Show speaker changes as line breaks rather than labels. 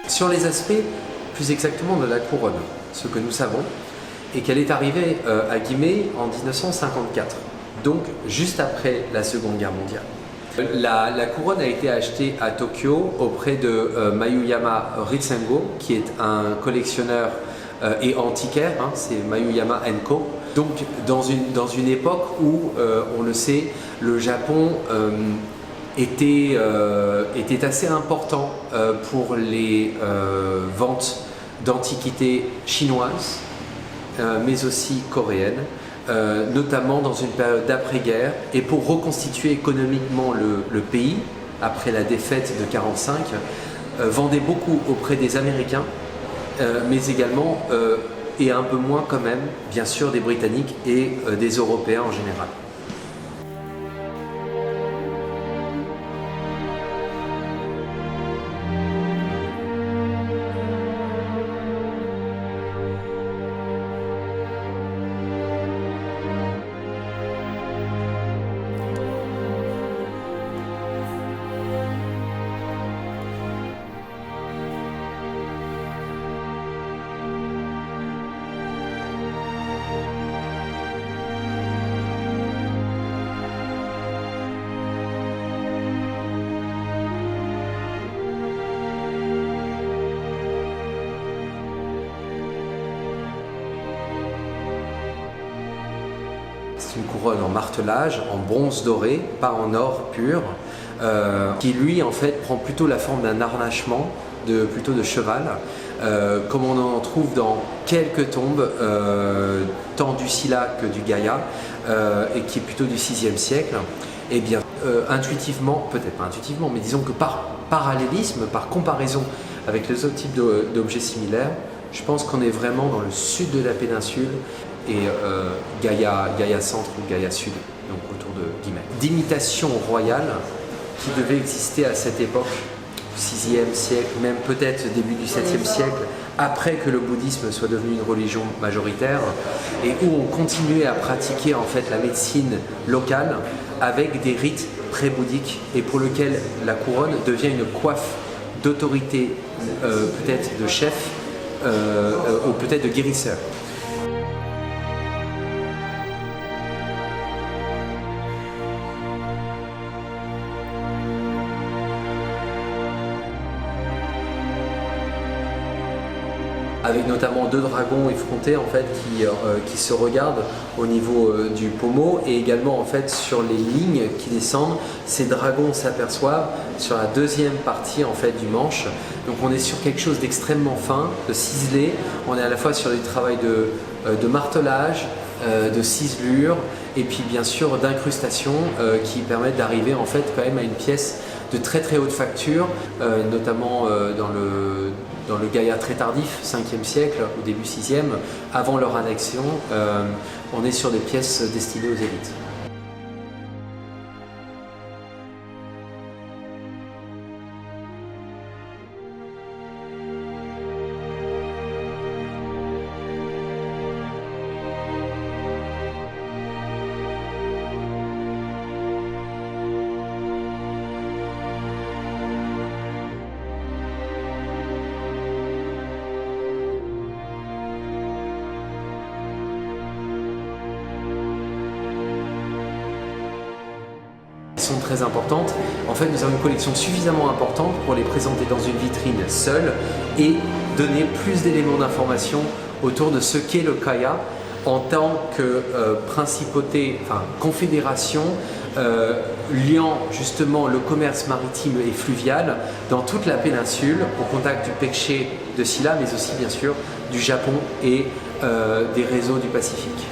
Sur les aspects, plus exactement de la couronne, ce que nous savons est qu'elle est arrivée à Gimei en 1954, donc juste après la Seconde Guerre mondiale. La couronne a été achetée à Tokyo auprès de Mayuyama Ritsengo, qui est un collectionneur et antiquaire, hein, c'est Mayuyama & Co. Donc dans une époque où, on le sait, le Japon était assez important pour les ventes d'antiquités chinoises, mais aussi coréennes, notamment dans une période d'après-guerre, et pour reconstituer économiquement le pays, après la défaite de 1945, vendait beaucoup auprès des Américains, mais également, et un peu moins quand même, bien sûr, des Britanniques et des Européens en général. C'est une couronne en martelage, en bronze doré, pas en or pur, qui lui en fait prend plutôt la forme d'un harnachement, plutôt de cheval, comme on en trouve dans quelques tombes, tant du Silla que du Gaya, et qui est plutôt du VIe siècle. Et bien intuitivement, peut-être pas intuitivement, mais disons que par parallélisme, par comparaison avec les autres types d'objets similaires, je pense qu'on est vraiment dans le sud de la péninsule et Gaya Centre ou Gaya Sud, donc autour de Gimei. D'imitation royale qui devait exister à cette époque, du VIe siècle, même peut-être début du VIIe siècle, après que le bouddhisme soit devenu une religion majoritaire, et où on continuait à pratiquer en fait la médecine locale avec des rites pré-bouddhiques, et pour lequel la couronne devient une coiffe d'autorité, peut-être de chef, ou peut-être de guérisseur. Avec notamment deux dragons effrontés en fait qui se regardent au niveau du pommeau, et également en fait sur les lignes qui descendent, ces dragons s'aperçoivent sur la deuxième partie en fait du manche. Donc on est sur quelque chose d'extrêmement fin, de ciselé. On est à la fois sur du travail de martelage, de ciselure, et puis bien sûr d'incrustation qui permettent d'arriver en fait quand même à une pièce de très très haute facture, notamment dans le Gaya très tardif, 5e siècle ou début 6e, avant leur annexion, on est sur des pièces destinées aux élites. Sont très importantes. En fait, nous avons une collection suffisamment importante pour les présenter dans une vitrine seule et donner plus d'éléments d'information autour de ce qu'est le Kaya en tant que principauté, enfin confédération liant justement le commerce maritime et fluvial dans toute la péninsule au contact du Pekché de Silla, mais aussi bien sûr du Japon et des réseaux du Pacifique.